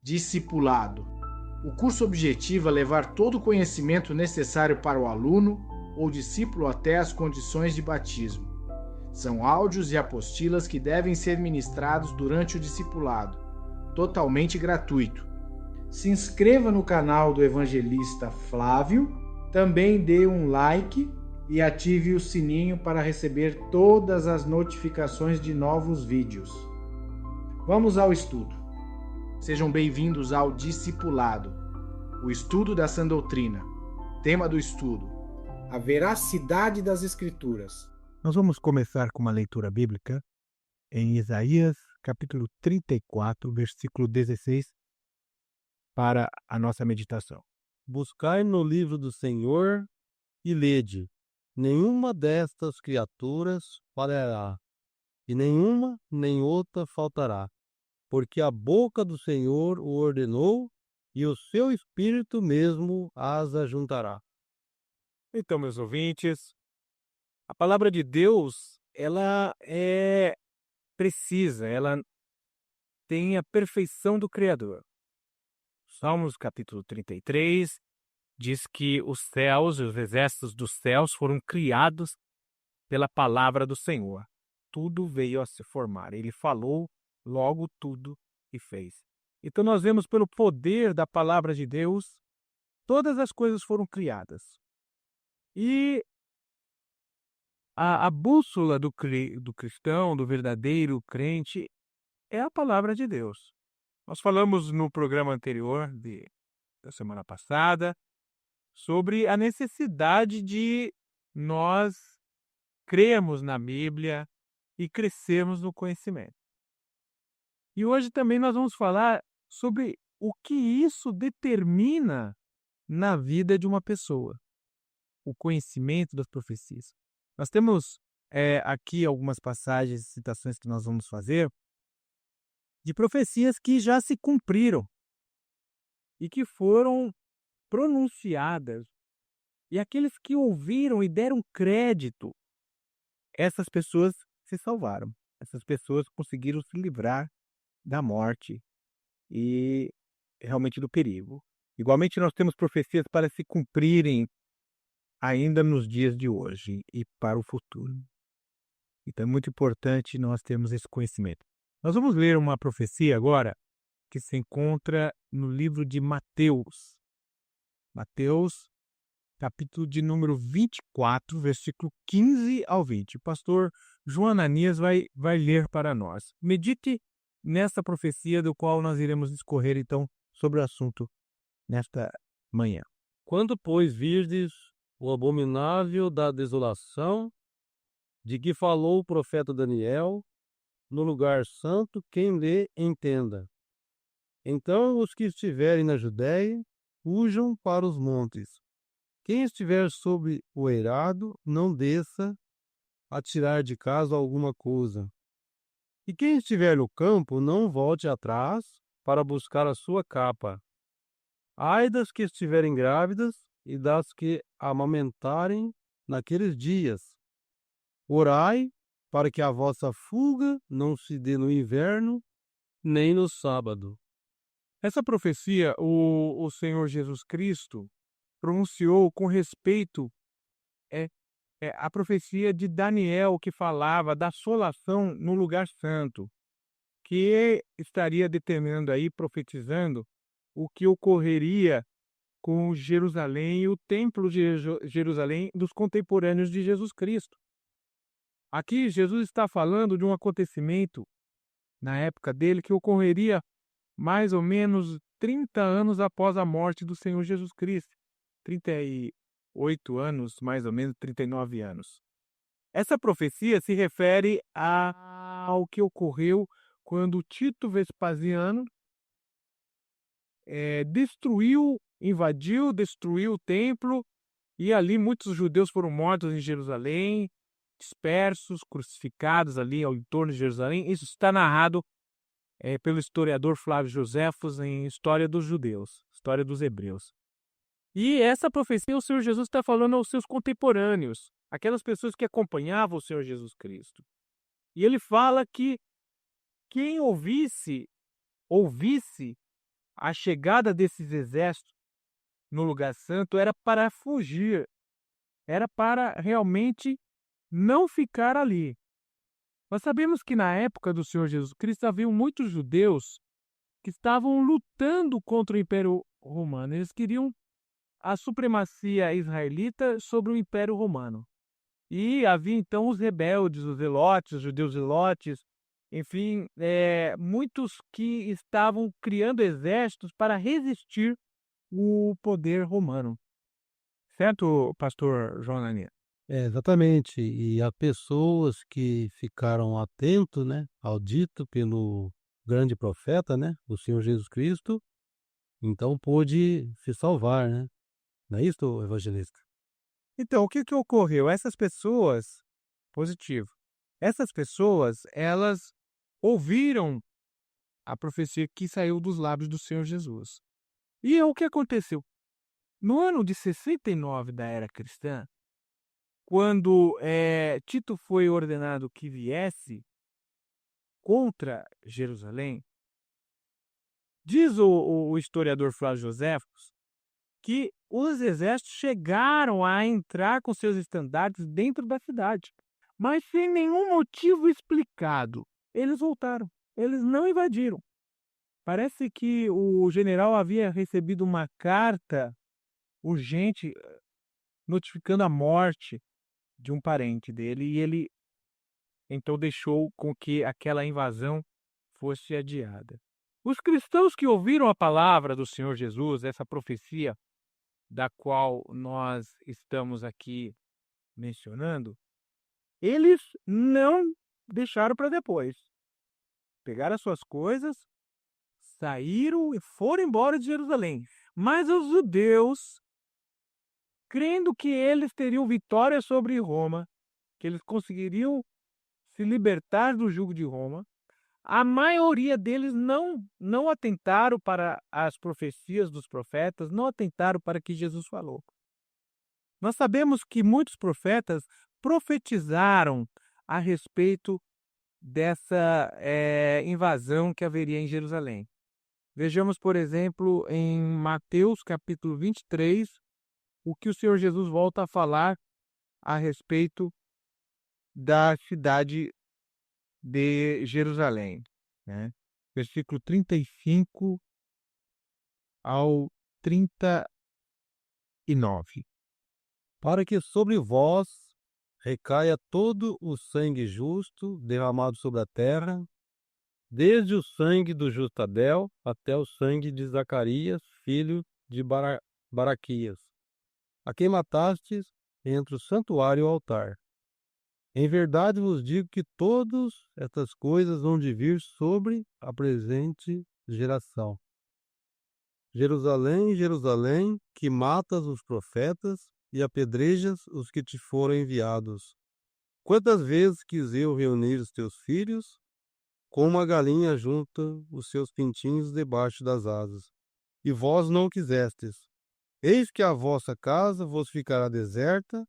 Discipulado. O curso objetiva levar todo o conhecimento necessário para o aluno ou discípulo até as condições de batismo. São áudios e apostilas que devem ser ministrados durante o discipulado, totalmente gratuito. Se inscreva no canal do Evangelista Flávio, também dê um like e ative o sininho para receber todas as notificações de novos vídeos. Vamos ao estudo. Sejam bem-vindos ao Discipulado, o estudo da sã doutrina. Tema do estudo: a veracidade das Escrituras. Nós vamos começar com uma leitura bíblica em Isaías, capítulo 34, versículo 16, para a nossa meditação. Buscai no livro do Senhor e lede. Nenhuma destas criaturas falhará, e nenhuma nem outra faltará, porque a boca do Senhor o ordenou, e o seu Espírito mesmo as ajuntará. Então, meus ouvintes, a palavra de Deus, ela é precisa, ela tem a perfeição do Criador. Salmos capítulo 33 diz que os céus e os exércitos dos céus foram criados pela palavra do Senhor. Tudo veio a se formar. Ele falou, logo tudo e fez. Então nós vemos pelo poder da palavra de Deus, todas as coisas foram criadas. E a bússola do cristão, do verdadeiro crente, é a palavra de Deus. Nós falamos no programa anterior da semana passada sobre a necessidade de nós crermos na Bíblia e crescermos no conhecimento. E hoje também nós vamos falar sobre o que isso determina na vida de uma pessoa, o conhecimento das profecias. Nós temos aqui algumas passagens, citações que nós vamos fazer, de profecias que já se cumpriram e que foram pronunciadas, e aqueles que ouviram e deram crédito, essas pessoas se salvaram, essas pessoas conseguiram se livrar da morte e realmente do perigo. Igualmente nós temos profecias para se cumprirem ainda nos dias de hoje e para o futuro. Então é muito importante nós termos esse conhecimento. Nós vamos ler uma profecia agora que se encontra no livro de Mateus. Mateus, capítulo de número 24, versículo 15 ao 20. O pastor João Ananias vai ler para nós. Medite nessa profecia do qual nós iremos discorrer, então, sobre o assunto nesta manhã. Quando, pois, virdes o abominável da desolação, de que falou o profeta Daniel, no lugar santo, quem lê, entenda. Então os que estiverem na Judéia, fujam para os montes. Quem estiver sobre o eirado, não desça a tirar de casa alguma coisa. E quem estiver no campo, não volte atrás para buscar a sua capa. Ai das que estiverem grávidas e das que amamentarem naqueles dias. Orai para que a vossa fuga não se dê no inverno, nem no sábado. Essa profecia, o Senhor Jesus Cristo pronunciou com respeito a profecia de Daniel, que falava da assolação no lugar santo, que estaria determinando aí, profetizando, o que ocorreria com Jerusalém e o templo de Jerusalém dos contemporâneos de Jesus Cristo. Aqui Jesus está falando de um acontecimento na época dele que ocorreria mais ou menos 30 anos após a morte do Senhor Jesus Cristo. 38 anos, mais ou menos 39 anos. Essa profecia se refere ao que ocorreu quando Tito Vespasiano invadiu, destruiu o templo, e ali muitos judeus foram mortos em Jerusalém, dispersos, crucificados ali ao entorno de Jerusalém. Isso está narrado pelo historiador Flávio Joséfos em História dos Judeus, História dos Hebreus. E essa profecia o Senhor Jesus está falando aos seus contemporâneos, aquelas pessoas que acompanhavam o Senhor Jesus Cristo. E ele fala que quem ouvisse a chegada desses exércitos no lugar santo era para fugir, era para realmente não ficar ali. Nós sabemos que na época do Senhor Jesus Cristo haviam muitos judeus que estavam lutando contra o Império Romano. Eles queriam a supremacia israelita sobre o Império Romano. E havia então os rebeldes, os zelotes, os judeus zelotes, enfim, muitos que estavam criando exércitos para resistir o poder romano. Certo, pastor João Ananias? Exatamente. E há pessoas que ficaram atentos, né, ao dito pelo grande profeta, né, o Senhor Jesus Cristo, então pôde se salvar, né? Não é isso, evangelista? Então, o que que ocorreu? Essas pessoas, positivo, essas pessoas, elas ouviram a profecia que saiu dos lábios do Senhor Jesus. E o que aconteceu? No ano de 69 da era cristã, quando Tito foi ordenado que viesse contra Jerusalém, diz o historiador Flávio Joséfos que os exércitos chegaram a entrar com seus estandartes dentro da cidade, mas sem nenhum motivo explicado. Eles voltaram, eles não invadiram. Parece que o general havia recebido uma carta urgente notificando a morte de um parente dele e ele então deixou com que aquela invasão fosse adiada. Os cristãos que ouviram a palavra do Senhor Jesus, essa profecia da qual nós estamos aqui mencionando, eles não deixaram para depois. Pegaram as suas coisas, saíram e foram embora de Jerusalém. Mas os judeus, crendo que eles teriam vitória sobre Roma, que eles conseguiriam se libertar do jugo de Roma, a maioria deles não atentaram para as profecias dos profetas, não atentaram para o que Jesus falou. Nós sabemos que muitos profetas profetizaram a respeito dessa invasão que haveria em Jerusalém. Vejamos, por exemplo, em Mateus capítulo 23, o que o Senhor Jesus volta a falar a respeito da cidade de Jerusalém, né? Versículo 35 ao 39. Para que sobre vós recaia todo o sangue justo derramado sobre a terra, desde o sangue do justo Abel até o sangue de Zacarias, filho de Baraquias, a quem matastes entre o santuário e o altar. Em verdade vos digo que todas estas coisas vão de vir sobre a presente geração. Jerusalém, Jerusalém, que matas os profetas e apedrejas os que te foram enviados. Quantas vezes quis eu reunir os teus filhos, como uma galinha junta os seus pintinhos debaixo das asas, e vós não quisestes. Eis que a vossa casa vos ficará deserta.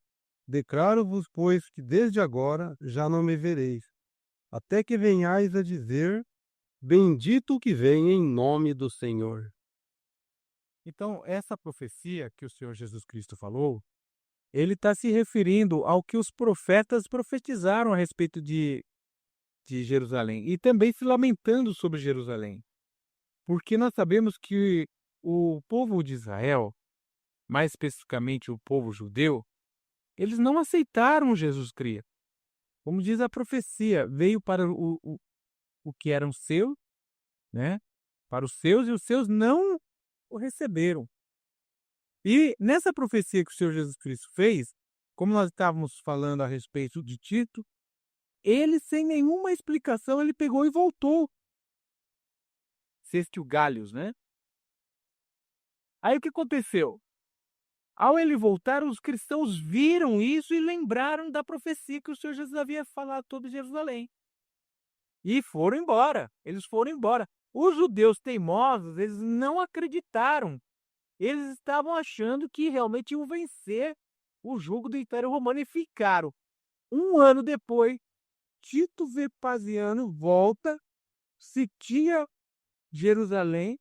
Declaro-vos, pois, que desde agora já não me vereis, até que venhais a dizer: Bendito o que vem em nome do Senhor. Então, essa profecia que o Senhor Jesus Cristo falou, ele está se referindo ao que os profetas profetizaram a respeito de Jerusalém e também se lamentando sobre Jerusalém. Porque nós sabemos que o povo de Israel, mais especificamente o povo judeu, eles não aceitaram Jesus Cristo. Como diz a profecia, veio para o que eram seus, né? Para os seus, e os seus não o receberam. E nessa profecia que o Senhor Jesus Cristo fez, como nós estávamos falando a respeito de Tito, ele, sem nenhuma explicação, ele pegou e voltou. Sextil Galius, né? Aí o que aconteceu? Ao ele voltar, os cristãos viram isso e lembraram da profecia que o Senhor Jesus havia falado sobre Jerusalém. E foram embora. Eles foram embora. Os judeus teimosos, eles não acreditaram. Eles estavam achando que realmente iam vencer o jugo do Império Romano e ficaram. Um ano depois, Tito Vespasiano volta, sitia Jerusalém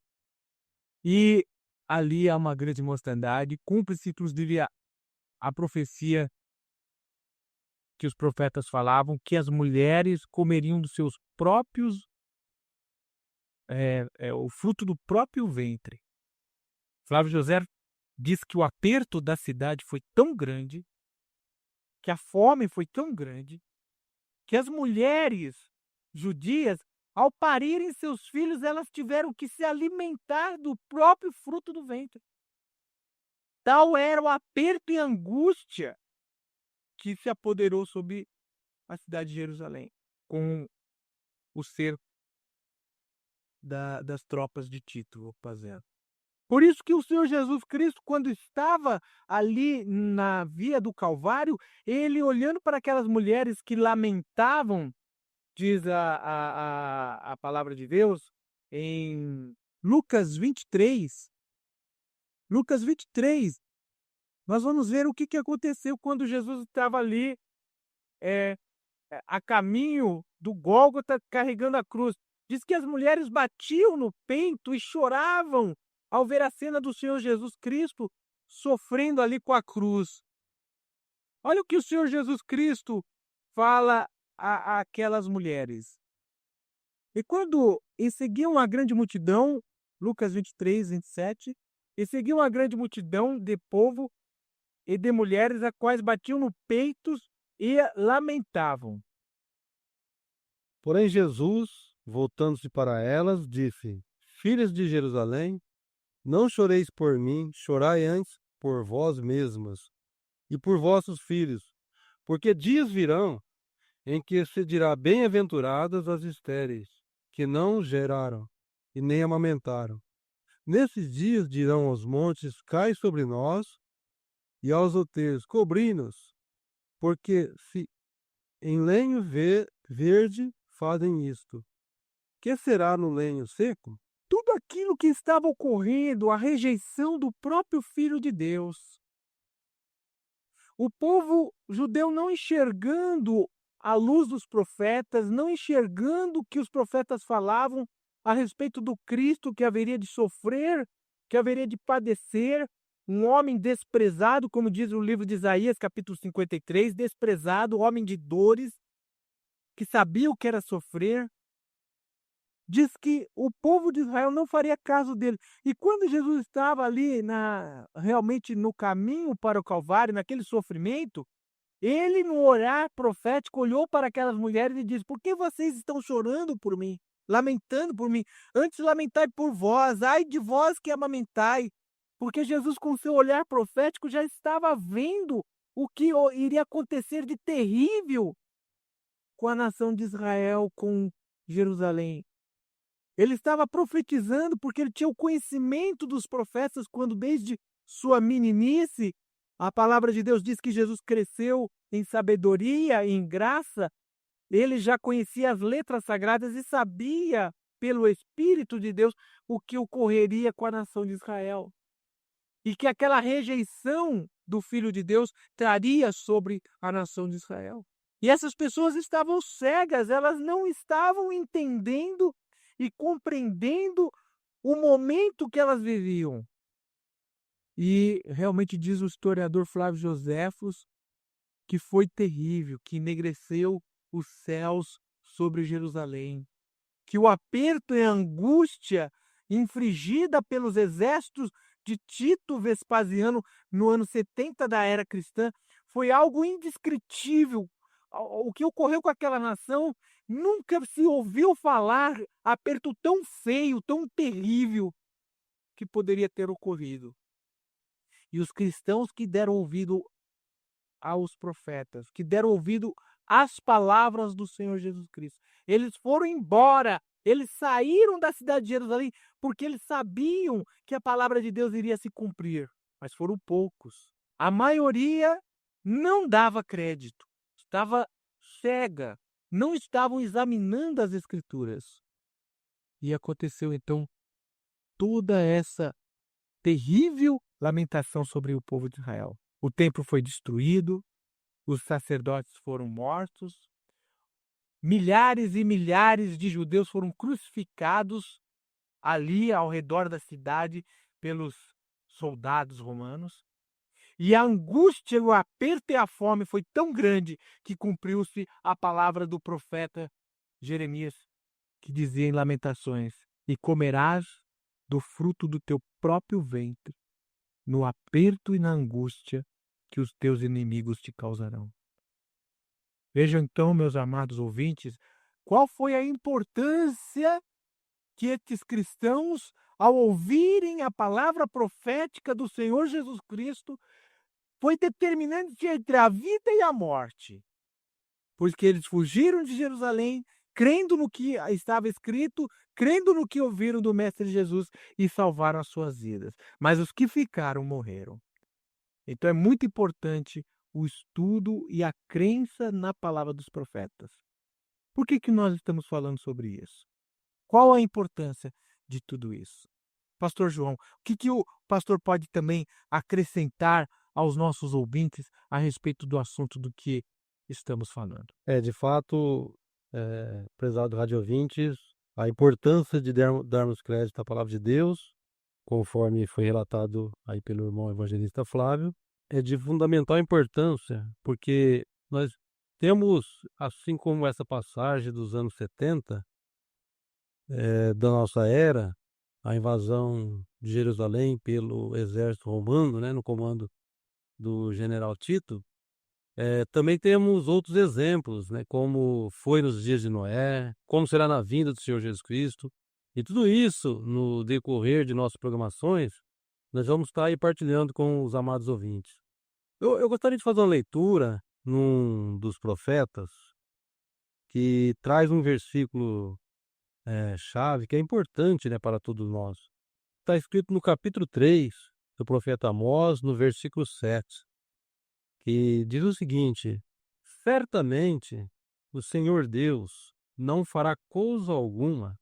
E ali há uma grande mortandade, cumpre-se inclusive a profecia que os profetas falavam, que as mulheres comeriam dos seus próprios, o fruto do próprio ventre. Flávio José diz que o aperto da cidade foi tão grande, que a fome foi tão grande, que as mulheres judias, ao parirem seus filhos, elas tiveram que se alimentar do próprio fruto do ventre. Tal era o aperto e angústia que se apoderou sobre a cidade de Jerusalém, com o cerco das tropas de Tito, Vespasiano. Por isso que o Senhor Jesus Cristo, quando estava ali na via do Calvário, ele olhando para aquelas mulheres que lamentavam, diz a palavra de Deus, em Lucas 23. Lucas 23, nós vamos ver o que aconteceu quando Jesus estava ali a caminho do Gólgota carregando a cruz. Diz que as mulheres batiam no peito e choravam ao ver a cena do Senhor Jesus Cristo sofrendo ali com a cruz. Olha o que o Senhor Jesus Cristo fala àquelas mulheres. E quando e seguia uma grande multidão, Lucas 23, 27, e seguia uma grande multidão de povo e de mulheres, a quais batiam no peito e lamentavam. Porém Jesus, voltando-se para elas, disse: Filhas de Jerusalém, não choreis por mim, chorai antes por vós mesmas e por vossos filhos, porque dias virão em que se dirá: bem-aventuradas as estéreis, que não geraram e nem amamentaram. Nesses dias dirão aos montes: cai sobre nós, e aos outeiros: cobri-nos, porque se em lenho verde fazem isto, que será no lenho seco? Tudo aquilo que estava ocorrendo, a rejeição do próprio Filho de Deus. O povo judeu não enxergando a luz dos profetas, não enxergando o que os profetas falavam a respeito do Cristo que haveria de sofrer, que haveria de padecer, um homem desprezado, como diz o livro de Isaías, capítulo 53, desprezado, homem de dores, que sabia o que era sofrer. Diz que o povo de Israel não faria caso dele. E quando Jesus estava ali realmente no caminho para o Calvário, naquele sofrimento, ele, no orar profético, olhou para aquelas mulheres e disse: por que vocês estão chorando por mim, lamentando por mim? Antes lamentai por vós, ai de vós que amamentai. Porque Jesus, com seu olhar profético, já estava vendo o que iria acontecer de terrível com a nação de Israel, com Jerusalém. Ele estava profetizando porque ele tinha o conhecimento dos profetas, quando desde sua meninice, a palavra de Deus diz que Jesus cresceu em sabedoria e em graça. Ele já conhecia as letras sagradas e sabia, pelo Espírito de Deus, o que ocorreria com a nação de Israel. E que aquela rejeição do Filho de Deus traria sobre a nação de Israel. E essas pessoas estavam cegas, elas não estavam entendendo e compreendendo o momento que elas viviam. E realmente diz o historiador Flávio Joséfos que foi terrível, que enegreceu os céus sobre Jerusalém, que o aperto e a angústia infligida pelos exércitos de Tito Vespasiano no ano 70 da era cristã foi algo indescritível. O que ocorreu com aquela nação, nunca se ouviu falar aperto tão feio, tão terrível que poderia ter ocorrido. E os cristãos que deram ouvido aos profetas, que deram ouvido às palavras do Senhor Jesus Cristo, eles foram embora, eles saíram da cidade de Jerusalém porque eles sabiam que a palavra de Deus iria se cumprir, mas foram poucos. A maioria não dava crédito, estava cega, não estavam examinando as Escrituras. E aconteceu então toda essa terrível lamentação sobre o povo de Israel. O templo foi destruído, os sacerdotes foram mortos, milhares e milhares de judeus foram crucificados ali ao redor da cidade pelos soldados romanos. E a angústia, o aperto e a fome foi tão grande que cumpriu-se a palavra do profeta Jeremias, que dizia em Lamentações: e comerás do fruto do teu próprio ventre, no aperto e na angústia que os teus inimigos te causarão. Vejam então, meus amados ouvintes, qual foi a importância que estes cristãos, ao ouvirem a palavra profética do Senhor Jesus Cristo, foi determinante entre a vida e a morte. Porque eles fugiram de Jerusalém, crendo no que estava escrito, crendo no que ouviram do Mestre Jesus e salvaram as suas vidas. Mas os que ficaram morreram. Então é muito importante o estudo e a crença na palavra dos profetas. Por que nós estamos falando sobre isso? Qual a importância de tudo isso? Pastor João, o que o pastor pode também acrescentar aos nossos ouvintes a respeito do assunto do que estamos falando? De fato, prezado rádio ouvintes, a importância de darmos crédito à palavra de Deus, conforme foi relatado aí pelo irmão evangelista Flávio, é de fundamental importância, porque nós temos, assim como essa passagem dos anos 70, da nossa era, a invasão de Jerusalém pelo exército romano, né, no comando do general Tito, também temos outros exemplos, né, como foi nos dias de Noé, como será na vinda do Senhor Jesus Cristo. E tudo isso, no decorrer de nossas programações, nós vamos estar aí partilhando com os amados ouvintes. Eu gostaria de fazer uma leitura num dos profetas que traz um versículo chave que é importante, né, para todos nós. Está escrito no capítulo 3 do profeta Amós, no versículo 7, que diz o seguinte: certamente o Senhor Deus não fará coisa alguma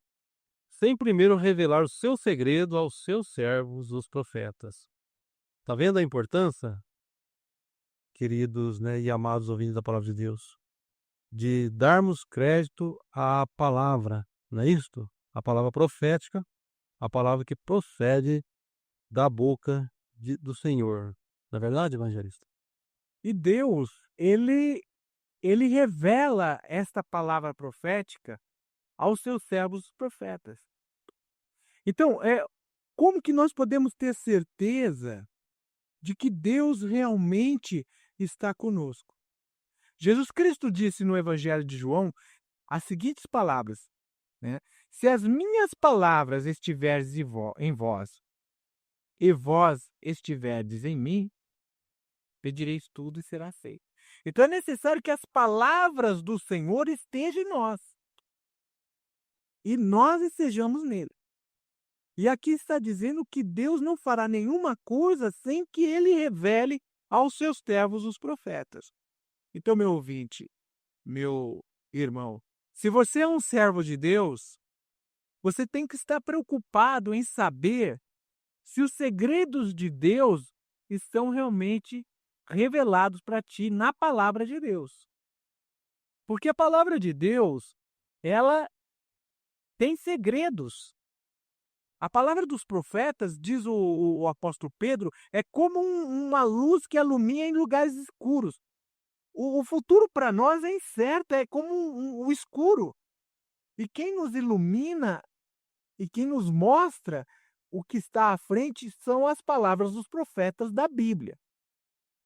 sem primeiro revelar o seu segredo aos seus servos, os profetas. Está vendo a importância, queridos, né, e amados ouvintes da palavra de Deus, de darmos crédito à palavra, não é isto? A palavra profética, a palavra que procede da boca do Senhor. Não é verdade, evangelista? E Deus, ele revela esta palavra profética aos seus servos profetas. Então, como que nós podemos ter certeza de que Deus realmente está conosco? Jesus Cristo disse no Evangelho de João as seguintes palavras, né? Se as minhas palavras estiverdes em vós, e vós estiverdes em mim, pedireis tudo e será feito. Então é necessário que as palavras do Senhor estejam em nós. E nós estejamos nele. E aqui está dizendo que Deus não fará nenhuma coisa sem que ele revele aos seus servos, os profetas. Então, meu ouvinte, meu irmão, se você é um servo de Deus, você tem que estar preocupado em saber se os segredos de Deus estão realmente revelados para ti na palavra de Deus. Porque a palavra de Deus, ela tem segredos. A palavra dos profetas, diz o apóstolo Pedro, é como uma luz que alumia em lugares escuros. O futuro para nós é incerto, é como o escuro. E quem nos ilumina e quem nos mostra o que está à frente são as palavras dos profetas da Bíblia.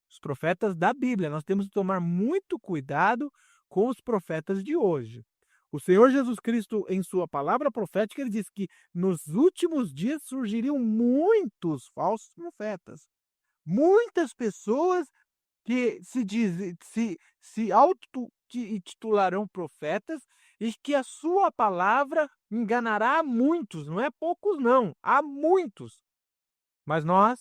Os profetas da Bíblia. Nós temos que tomar muito cuidado com os profetas de hoje. O Senhor Jesus Cristo, em sua palavra profética, ele diz que nos últimos dias surgiriam muitos falsos profetas. Muitas pessoas que se auto-titularão profetas e que a sua palavra enganará a muitos, não é poucos não, há muitos. Mas nós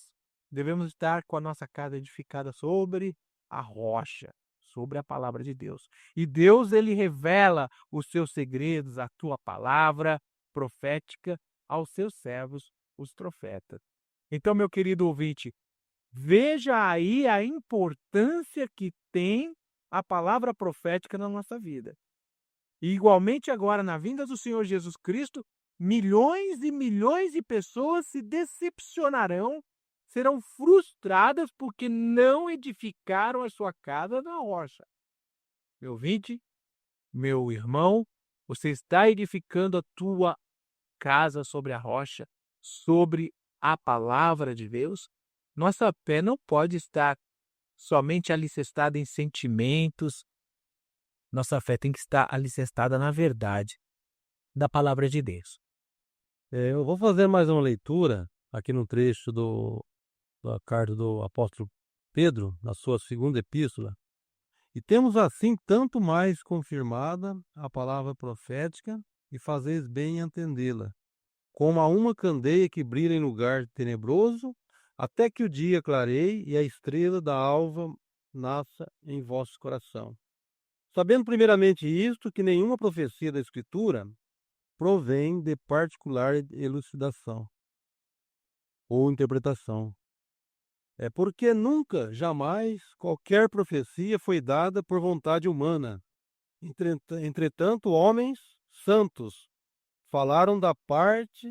devemos estar com a nossa casa edificada sobre a rocha, sobre a palavra de Deus. E Deus, ele revela os seus segredos, a tua palavra profética aos seus servos, os profetas. Então, meu querido ouvinte, veja aí a importância que tem a palavra profética na nossa vida. E igualmente agora, na vinda do Senhor Jesus Cristo, milhões e milhões de pessoas se decepcionarão, serão frustradas porque não edificaram a sua casa na rocha. Meu ouvinte, meu irmão, você está edificando a tua casa sobre a rocha, sobre a palavra de Deus? Nossa fé não pode estar somente alicerçada em sentimentos. Nossa fé tem que estar alicerçada na verdade da palavra de Deus. Eu vou fazer mais uma leitura aqui no trecho da carta do apóstolo Pedro, na sua segunda epístola. E temos assim tanto mais confirmada a palavra profética, e fazeis bem em entendê-la, como a uma candeia que brilha em lugar tenebroso, até que o dia clareie e a estrela da alva nasça em vosso coração. Sabendo primeiramente isto, que nenhuma profecia da Escritura provém de particular elucidação ou interpretação. É porque nunca, jamais, qualquer profecia foi dada por vontade humana. Entretanto, homens santos falaram da parte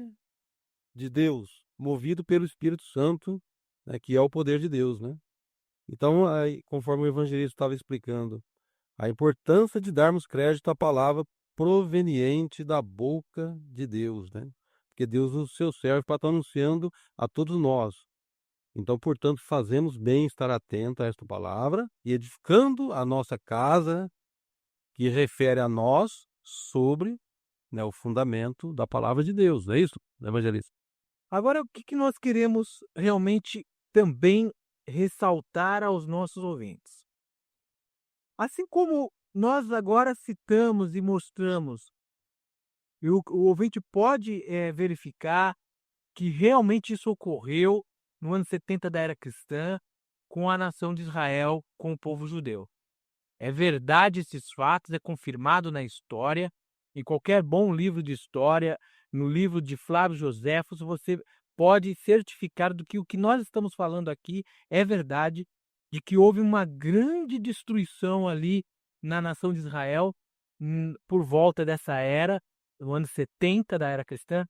de Deus, movido pelo Espírito Santo, né, que é o poder de Deus, né? Então, aí, conforme o evangelista estava explicando, a importância de darmos crédito à palavra proveniente da boca de Deus, né? Porque Deus, o seu servo, para estar anunciando a todos nós. Então, portanto, fazemos bem estar atento a esta palavra e edificando a nossa casa, que refere a nós, sobre, né, o fundamento da palavra de Deus. Não é isso, evangelista? Agora, o que nós queremos realmente também ressaltar aos nossos ouvintes? Assim como nós agora citamos e mostramos, e o ouvinte pode verificar que realmente isso ocorreu no ano 70 da era cristã, com a nação de Israel, com o povo judeu. É verdade esses fatos, é confirmado na história. Em qualquer bom livro de história, no livro de Flávio Joséfos, você pode certificar do que o que nós estamos falando aqui é verdade, de que houve uma grande destruição ali na nação de Israel, por volta dessa era, no ano 70 da era cristã,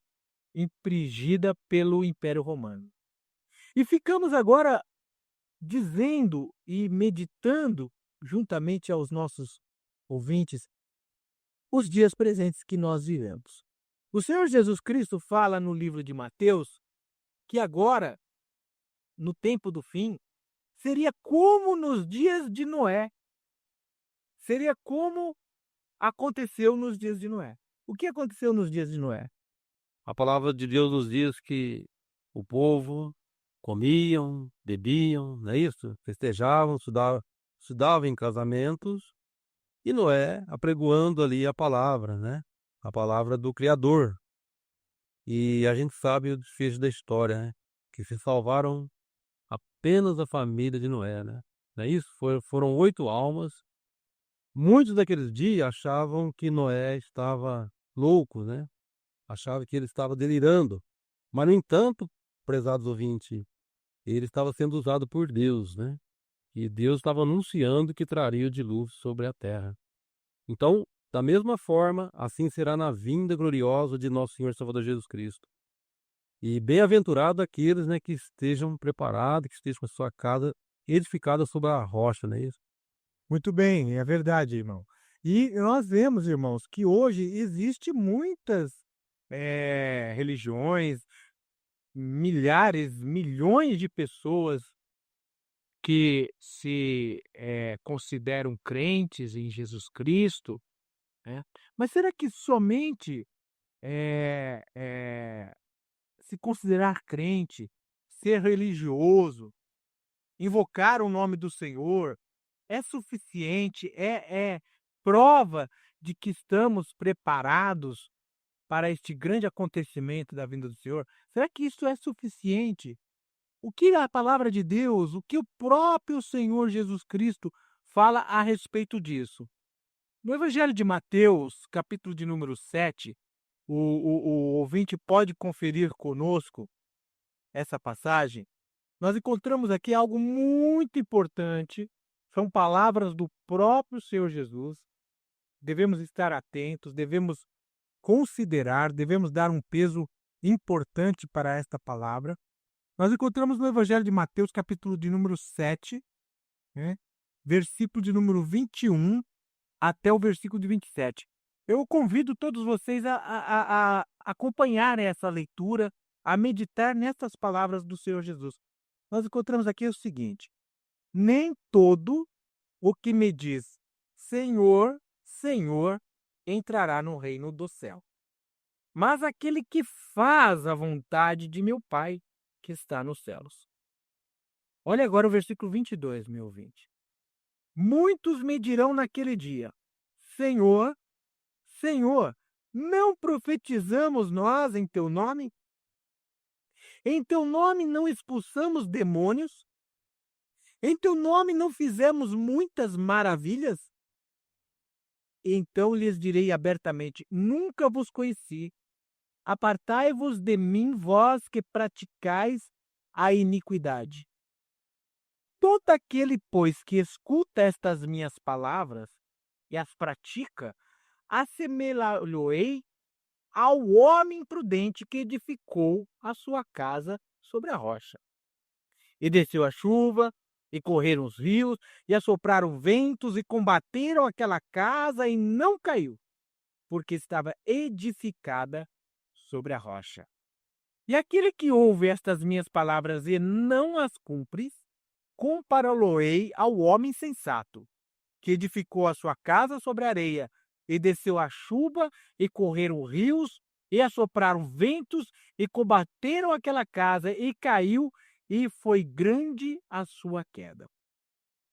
infligida pelo Império Romano. E ficamos agora dizendo e meditando, juntamente aos nossos ouvintes, os dias presentes que nós vivemos. O Senhor Jesus Cristo fala no livro de Mateus que agora, no tempo do fim, seria como nos dias de Noé. Seria como aconteceu nos dias de Noé. O que aconteceu nos dias de Noé? A palavra de Deus nos diz que o povo comiam, bebiam, não é isso? Festejavam, se davam em casamentos, e Noé apregoando ali a palavra, né? A palavra do Criador. E a gente sabe o desfecho da história, né? Que se salvaram apenas a família de Noé, né? Não é isso? Foram 8 almas. Muitos daqueles dias achavam que Noé estava louco, né? Achavam que ele estava delirando. Mas, no entanto, prezados ouvintes, ele estava sendo usado por Deus, né? E Deus estava anunciando que traria o dilúvio sobre a terra. Então, da mesma forma, assim será na vinda gloriosa de nosso Senhor Salvador Jesus Cristo. E bem-aventurado aqueles, né, que estejam preparados, que estejam com a sua casa edificada sobre a rocha, não é isso? Muito bem, é verdade, irmão. E nós vemos, irmãos, que hoje existe muitas religiões, milhares, milhões de pessoas que se consideram crentes em Jesus Cristo, né? Mas será que somente se considerar crente, ser religioso, invocar o nome do Senhor, é suficiente, é prova de que estamos preparados para este grande acontecimento da vinda do Senhor? Será que isso é suficiente? O que a palavra de Deus, o que o próprio Senhor Jesus Cristo fala a respeito disso? No Evangelho de Mateus, capítulo de número 7, o ouvinte pode conferir conosco essa passagem. Nós encontramos aqui algo muito importante. São palavras do próprio Senhor Jesus. Devemos estar atentos, devemos considerar, devemos dar um peso importante para esta palavra. Nós encontramos no Evangelho de Mateus, capítulo de número 7, né, versículo de número 21 até o versículo de 27. Eu convido todos vocês a acompanhar essa leitura, a meditar nessas palavras do Senhor Jesus. Nós encontramos aqui o seguinte: nem todo o que me diz Senhor, Senhor, entrará no reino do céu, mas aquele que faz a vontade de meu Pai que está nos céus. Olha agora o versículo 22, meu ouvinte. Muitos me dirão naquele dia: Senhor, Senhor, não profetizamos nós em teu nome? Em teu nome não expulsamos demônios? Em teu nome não fizemos muitas maravilhas? Então lhes direi abertamente: nunca vos conheci. Apartai-vos de mim, vós que praticais a iniquidade. Todo aquele, pois, que escuta estas minhas palavras e as pratica, assemelhá-lo-ei ao homem prudente que edificou a sua casa sobre a rocha. E desceu a chuva, e correram os rios, e assopraram ventos, e combateram aquela casa, e não caiu, porque estava edificada sobre a rocha. E aquele que ouve estas minhas palavras e não as cumpre, compará-lo-ei ao homem sensato, que edificou a sua casa sobre a areia, e desceu a chuva, e correram rios, e assopraram ventos, e combateram aquela casa, e caiu, e foi grande a sua queda.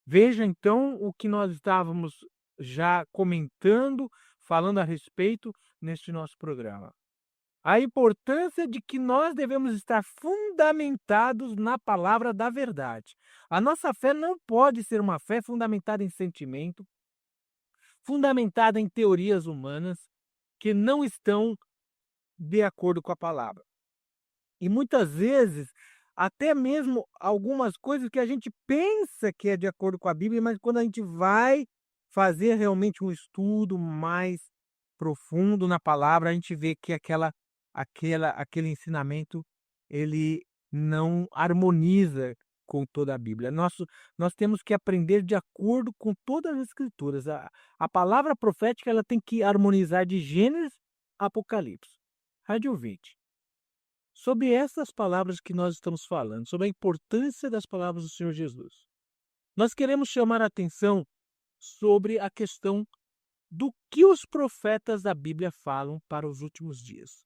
Veja então o que nós estávamos já comentando, falando a respeito neste nosso programa. A importância de que nós devemos estar fundamentados na palavra da verdade. A nossa fé não pode ser uma fé fundamentada em sentimento, fundamentada em teorias humanas que não estão de acordo com a palavra. E muitas vezes, até mesmo algumas coisas que a gente pensa que é de acordo com a Bíblia, mas quando a gente vai fazer realmente um estudo mais profundo na palavra, a gente vê que aquele ensinamento ele não harmoniza com toda a Bíblia. Nós temos que aprender de acordo com todas as Escrituras. A palavra profética ela tem que harmonizar de Gênesis a Apocalipse. Rádio ouvinte, sobre essas palavras que nós estamos falando, sobre a importância das palavras do Senhor Jesus, nós queremos chamar a atenção sobre a questão do que os profetas da Bíblia falam para os últimos dias.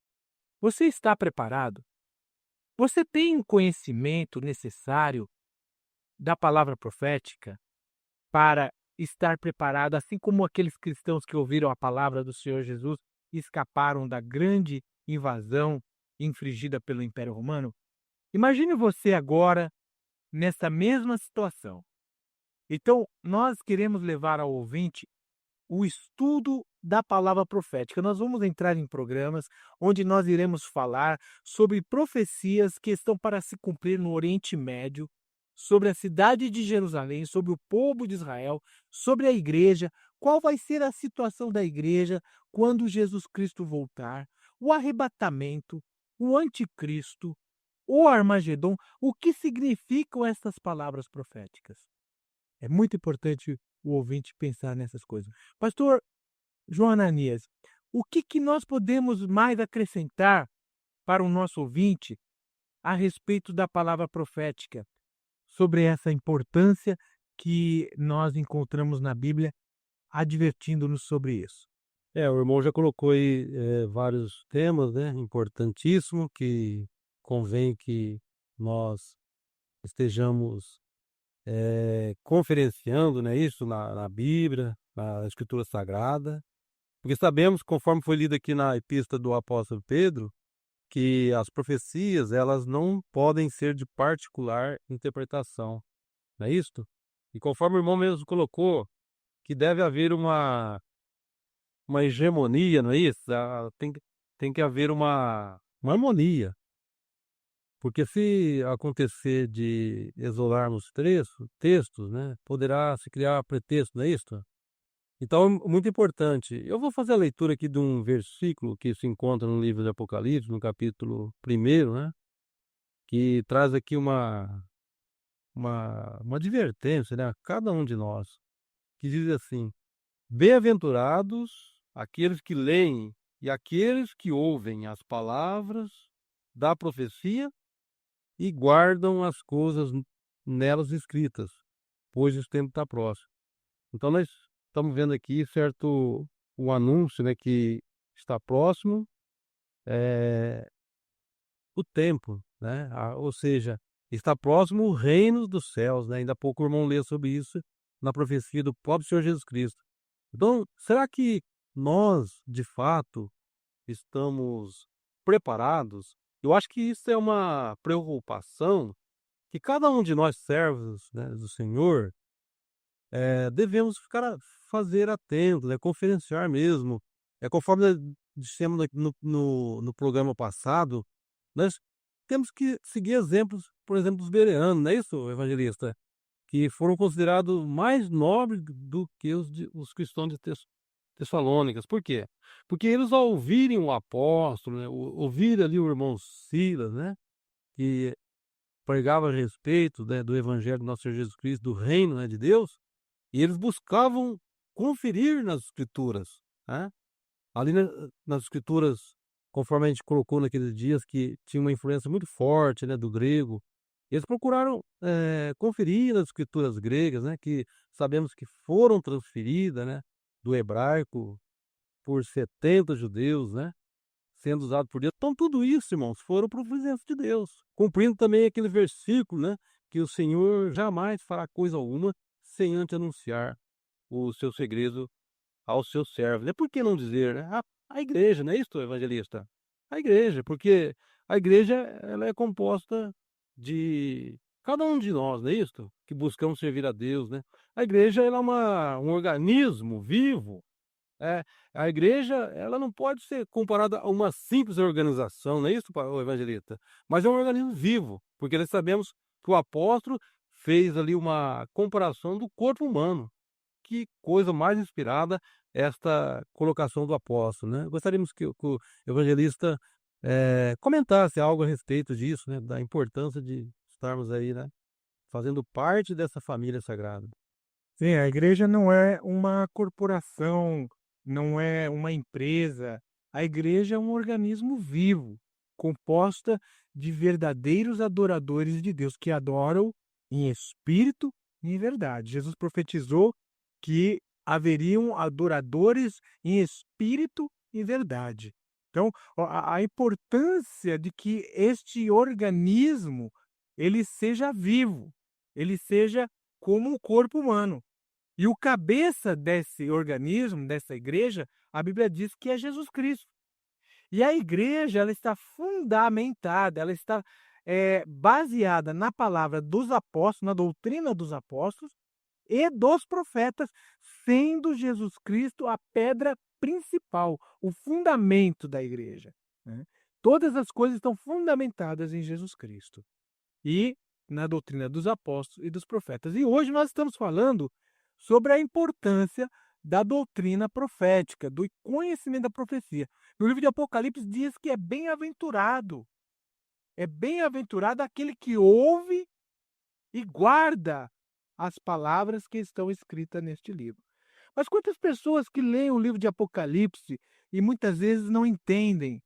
Você está preparado? Você tem o conhecimento necessário da palavra profética para estar preparado, assim como aqueles cristãos que ouviram a palavra do Senhor Jesus e escaparam da grande invasão infligida pelo Império Romano? Imagine você agora nessa mesma situação. Então, nós queremos levar ao ouvinte o estudo da palavra profética. Nós vamos entrar em programas onde nós iremos falar sobre profecias que estão para se cumprir no Oriente Médio, sobre a cidade de Jerusalém, sobre o povo de Israel, sobre a igreja, qual vai ser a situação da igreja quando Jesus Cristo voltar, o arrebatamento, o anticristo, o Armagedon, o que significam essas palavras proféticas. É muito importante o ouvinte pensar nessas coisas. Pastor João Ananias, o que nós podemos mais acrescentar para o nosso ouvinte a respeito da palavra profética, sobre essa importância que nós encontramos na Bíblia, advertindo-nos sobre isso? O irmão já colocou aí vários temas, né, importantíssimos, que convém que nós estejamos conferenciando, né, isso na Bíblia, na Escritura Sagrada, porque sabemos, conforme foi lido aqui na epístola do apóstolo Pedro, que as profecias elas não podem ser de particular interpretação, não é isso? E conforme o irmão mesmo colocou, que deve haver uma hegemonia, não é isso? Tem que haver uma harmonia. Porque se acontecer de isolarmos textos, né, poderá se criar pretexto, não é isso? Então, é muito importante. Eu vou fazer a leitura aqui de um versículo que se encontra no livro de Apocalipse, no capítulo 1º, né? Que traz aqui uma advertência, né, a cada um de nós, que diz assim: bem-aventurados aqueles que leem e aqueles que ouvem as palavras da profecia e guardam as coisas nelas escritas, pois o tempo está próximo. Então nós estamos vendo aqui, certo, o anúncio, né, que está próximo, o tempo, né? Ou seja, está próximo o reino dos céus, né? Ainda há pouco o irmão leu sobre isso na profecia do próprio Senhor Jesus Cristo. Então, será que nós, de fato, estamos preparados? Eu acho que isso é uma preocupação que cada um de nós servos, né, do Senhor, devemos fazer atento, né, conferenciar mesmo. Conforme nós dissemos no programa passado, nós temos que seguir exemplos, por exemplo, dos bereanos, não é isso, evangelista? Que foram considerados mais nobres do que os cristãos de Tessalônicas. Por quê? Porque eles, ao ouvirem o apóstolo, né, ouvir ali o irmão Silas, né, que pregava a respeito, né, do evangelho do nosso Senhor Jesus Cristo, do reino, né, de Deus, e eles buscavam conferir nas escrituras, né? Ali nas escrituras, conforme a gente colocou naqueles dias, que tinha uma influência muito forte, né, do grego, eles procuraram conferir nas escrituras gregas, né, que sabemos que foram transferidas, né, do hebraico por 70 judeus, né, sendo usado por Deus. Então tudo isso, irmãos, foram providência de Deus, cumprindo também aquele versículo, né, que o Senhor jamais fará coisa alguma sem antes anunciar o seu segredo aos seus servos. É por que não dizer, né? A igreja, não é isso, evangelista? A igreja, porque a igreja ela é composta de cada um de nós, não é isso? Que buscamos servir a Deus, né? A igreja ela é um organismo vivo. É, a igreja ela não pode ser comparada a uma simples organização, não é isso, o evangelista? Mas é um organismo vivo, porque nós sabemos que o apóstolo fez ali uma comparação do corpo humano. Que coisa mais inspirada esta colocação do apóstolo, né? Gostaríamos que o evangelista comentasse algo a respeito disso, né? Da importância de estarmos aí, né? Fazendo parte dessa família sagrada. Sim, a igreja não é uma corporação, não é uma empresa. A igreja é um organismo vivo, composta de verdadeiros adoradores de Deus, que adoram em espírito e em verdade. Jesus profetizou que haveriam adoradores em espírito e verdade. Então, a importância de que este organismo ele seja vivo, ele seja como o corpo humano. E o cabeça desse organismo, dessa igreja, a Bíblia diz que é Jesus Cristo. E a igreja ela está fundamentada, ela está baseada na palavra dos apóstolos, na doutrina dos apóstolos e dos profetas, sendo Jesus Cristo a pedra principal, o fundamento da igreja, né? Todas as coisas estão fundamentadas em Jesus Cristo e na doutrina dos apóstolos e dos profetas. E hoje nós estamos falando sobre a importância da doutrina profética, do conhecimento da profecia. No livro de Apocalipse diz que é bem-aventurado aquele que ouve e guarda as palavras que estão escritas neste livro. Mas quantas pessoas que leem o livro de Apocalipse e muitas vezes não entendem?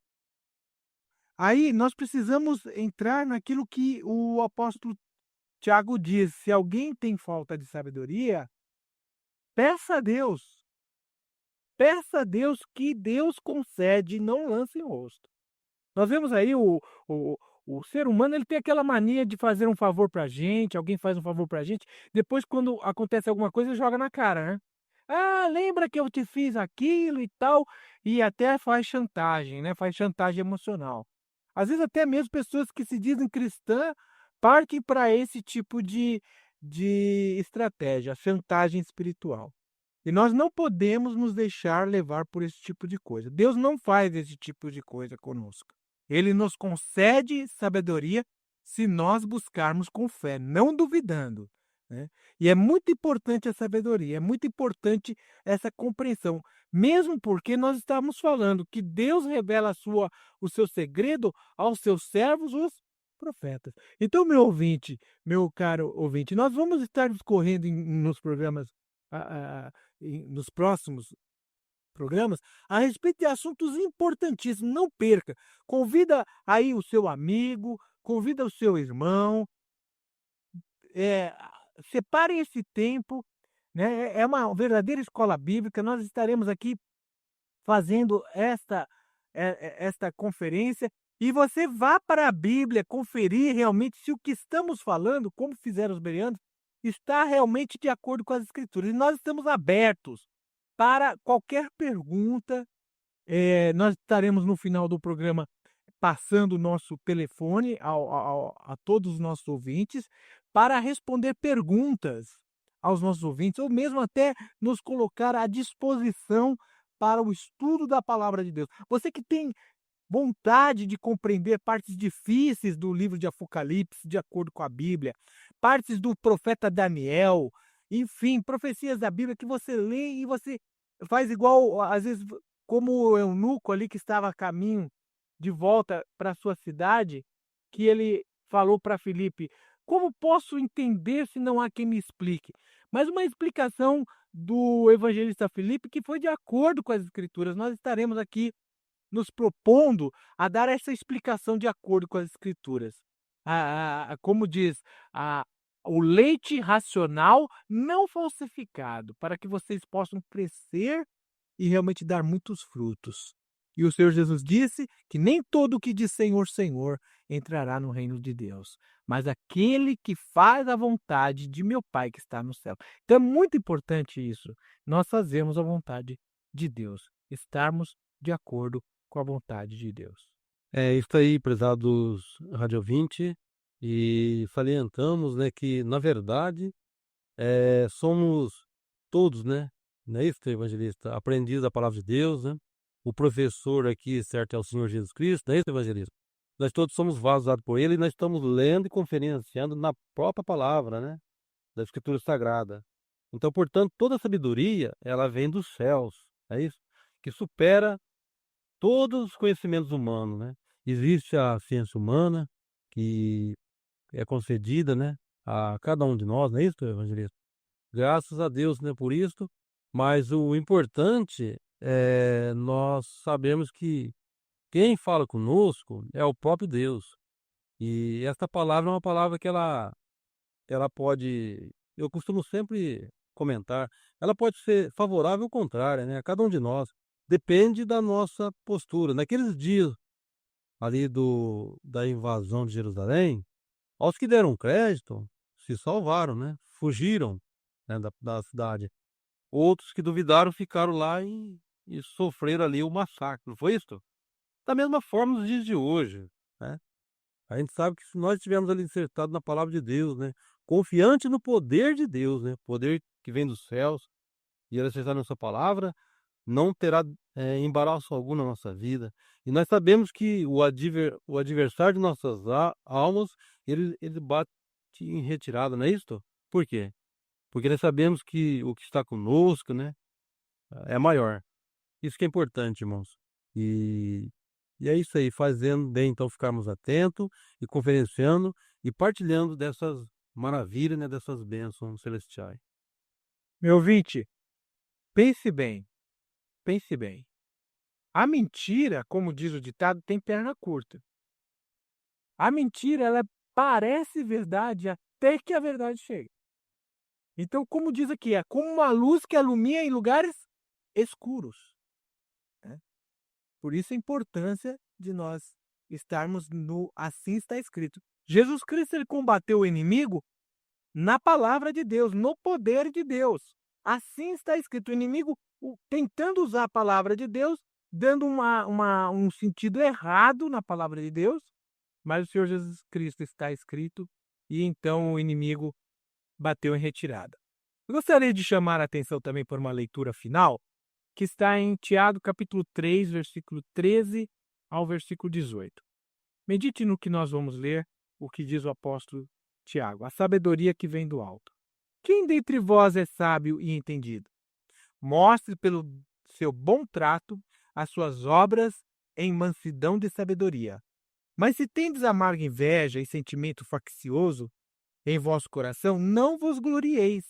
Aí nós precisamos entrar naquilo que o apóstolo Tiago diz: se alguém tem falta de sabedoria, peça a Deus. Peça a Deus que Deus concede e não lance em rosto. Nós vemos aí o ser humano, ele tem aquela mania de fazer um favor pra gente, alguém faz um favor pra gente, depois quando acontece alguma coisa, ele joga na cara, né? Ah, lembra que eu te fiz aquilo e tal, e até faz chantagem, né? Faz chantagem emocional. Às vezes até mesmo pessoas que se dizem cristã partem para esse tipo de estratégia, chantagem espiritual. E nós não podemos nos deixar levar por esse tipo de coisa. Deus não faz esse tipo de coisa conosco. Ele nos concede sabedoria se nós buscarmos com fé, não duvidando, né? E é muito importante a sabedoria, é muito importante essa compreensão, mesmo porque nós estamos falando que Deus revela o seu segredo aos seus servos, os profetas. Então, meu caro ouvinte, nós vamos estar discorrendo nos programas, nos próximos programas, a respeito de assuntos importantíssimos. Não perca. Convida aí o seu amigo, convida o seu irmão, eh, separem esse tempo, né? É uma verdadeira escola bíblica. Nós estaremos aqui fazendo esta conferência, e você vá para a Bíblia conferir realmente se o que estamos falando, como fizeram os bereanos, está realmente de acordo com as Escrituras. E nós estamos abertos para qualquer pergunta. Nós estaremos no final do programa passando o nosso telefone a todos os nossos ouvintes para responder perguntas aos nossos ouvintes, ou mesmo até nos colocar à disposição para o estudo da palavra de Deus. Você que tem vontade de compreender partes difíceis do livro de Apocalipse, de acordo com a Bíblia, partes do profeta Daniel, enfim, profecias da Bíblia que você lê e você faz igual, às vezes, como o eunuco ali que estava a caminho de volta para sua cidade, que ele falou para Filipe: como posso entender se não há quem me explique? Mas uma explicação do evangelista Filipe que foi de acordo com as Escrituras. Nós estaremos aqui nos propondo a dar essa explicação de acordo com as Escrituras. Como diz, a, o leite racional não falsificado, para que vocês possam crescer e realmente dar muitos frutos. E o Senhor Jesus disse que nem todo o que diz Senhor, Senhor entrará no reino de Deus, mas aquele que faz a vontade de meu Pai que está no céu. Então é muito importante isso, nós fazermos a vontade de Deus, estarmos de acordo com a vontade de Deus. É isso aí, prezados rádio ouvinte, e salientamos, né, que na verdade somos todos, né, não é isso, evangelista? Aprendiz da palavra de Deus, né? O professor aqui, certo, é o Senhor Jesus Cristo, não é isso, evangelista? Nós todos somos vasos usados por Ele e nós estamos lendo e conferenciando na própria palavra, né? Da Escritura Sagrada. Então, portanto, toda a sabedoria, ela vem dos céus, é isso? Que supera todos os conhecimentos humanos, né? Existe a ciência humana que é concedida, né, a cada um de nós, não é isso, evangelista? Graças a Deus, né, por isso, mas o importante é nós sabemos que quem fala conosco é o próprio Deus. E esta palavra é uma palavra que ela pode, eu costumo sempre comentar, ela pode ser favorável ou contrária, né, a cada um de nós. Depende da nossa postura. Naqueles dias ali da invasão de Jerusalém, aos que deram crédito se salvaram, né, fugiram, né, da cidade. Outros que duvidaram ficaram lá e sofreram ali o massacre, não foi isso? Da mesma forma nos dias de hoje, né? A gente sabe que se nós estivermos ali acertados na palavra de Deus, né, confiante no poder de Deus, né, poder que vem dos céus, e ele acertar na sua palavra, não terá embaraço algum na nossa vida. E nós sabemos que o adversário de nossas almas, ele bate em retirada, não é isso? Por quê? Porque nós sabemos que o que está conosco, né, é maior. Isso que é importante, irmãos. E, e é isso aí, fazendo bem, então, ficarmos atentos e conferenciando e partilhando dessas maravilhas, né, dessas bênçãos celestiais. Meu ouvinte, pense bem, pense bem. A mentira, como diz o ditado, tem perna curta. A mentira, ela parece verdade até que a verdade chegue. Então, como diz aqui, é como uma luz que alumia em lugares escuros, né? Por isso a importância de nós estarmos no assim está escrito. Jesus Cristo, ele combateu o inimigo na palavra de Deus, no poder de Deus. Assim está escrito. O inimigo tentando usar a palavra de Deus, dando um sentido errado na palavra de Deus, mas o Senhor Jesus Cristo está escrito, e então o inimigo bateu em retirada. Eu gostaria de chamar a atenção também por uma leitura final, que está em Tiago capítulo 3, versículo 13 ao versículo 18. Medite no que nós vamos ler, o que diz o apóstolo Tiago, a sabedoria que vem do alto. Quem dentre vós é sábio e entendido? Mostre pelo seu bom trato as suas obras em mansidão de sabedoria. Mas se tendes amarga inveja e sentimento faccioso em vosso coração, não vos glorieis,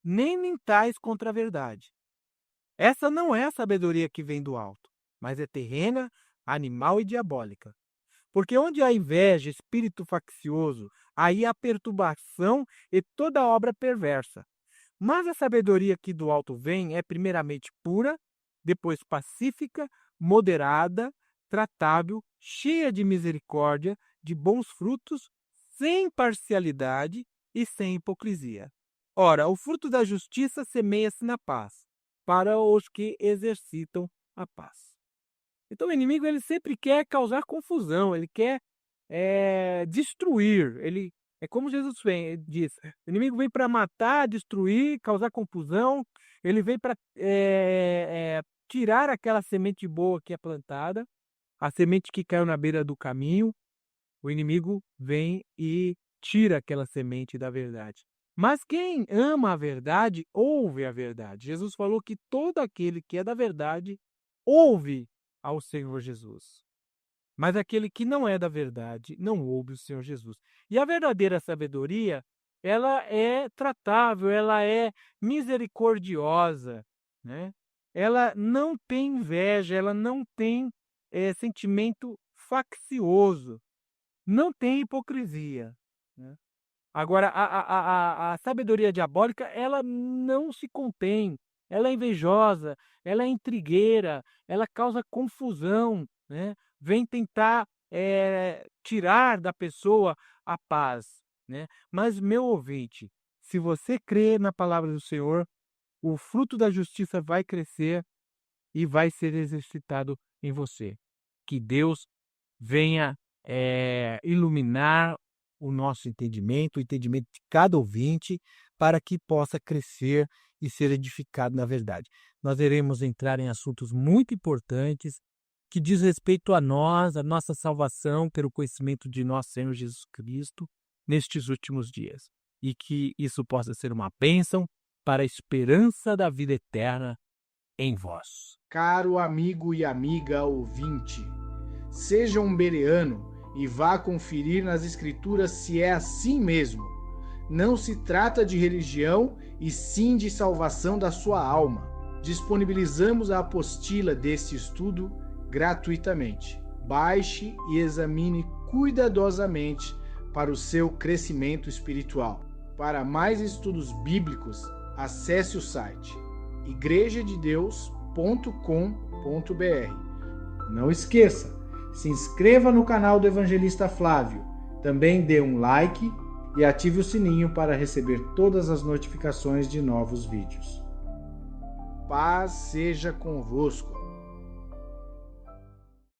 nem mintais contra a verdade. Essa não é a sabedoria que vem do alto, mas é terrena, animal e diabólica. Porque onde há inveja, espírito faccioso, aí há perturbação e toda obra perversa. Mas a sabedoria que do alto vem é primeiramente pura, depois pacífica, moderada, tratável, cheia de misericórdia, de bons frutos, sem parcialidade e sem hipocrisia. Ora, o fruto da justiça semeia-se na paz, para os que exercitam a paz. Então o inimigo ele sempre quer causar confusão, ele quer destruir. É como Jesus diz, o inimigo vem para matar, destruir, causar confusão, ele vem para tirar aquela semente boa que é plantada, a semente que caiu na beira do caminho, o inimigo vem e tira aquela semente da verdade. Mas quem ama a verdade, ouve a verdade. Jesus falou que todo aquele que é da verdade, ouve ao Senhor Jesus. Mas aquele que não é da verdade, não ouve o Senhor Jesus. E a verdadeira sabedoria, ela é tratável, ela é misericordiosa, né? Ela não tem inveja, ela não tem sentimento faccioso, não tem hipocrisia, né? Agora, a sabedoria diabólica, ela não se contém, ela é invejosa, ela é intrigueira, ela causa confusão, né? Vem tentar tirar da pessoa a paz, né? Mas, meu ouvinte, se você crê na palavra do Senhor, o fruto da justiça vai crescer e vai ser exercitado em você. Que Deus venha iluminar o nosso entendimento, o entendimento de cada ouvinte, para que possa crescer e ser edificado na verdade. Nós iremos entrar em assuntos muito importantes que diz respeito a nós, a nossa salvação pelo conhecimento de nosso Senhor Jesus Cristo nestes últimos dias. E que isso possa ser uma bênção para a esperança da vida eterna em vós. Caro amigo e amiga ouvinte, seja um bereano e vá conferir nas Escrituras se é assim mesmo. Não se trata de religião, e sim de salvação da sua alma. Disponibilizamos a apostila deste estudo gratuitamente. Baixe e examine cuidadosamente para o seu crescimento espiritual. Para mais estudos bíblicos, acesse o site igrejadedeus.com.br. Não esqueça, se inscreva no canal do Evangelista Flávio, também dê um like e ative o sininho para receber todas as notificações de novos vídeos. Paz seja convosco.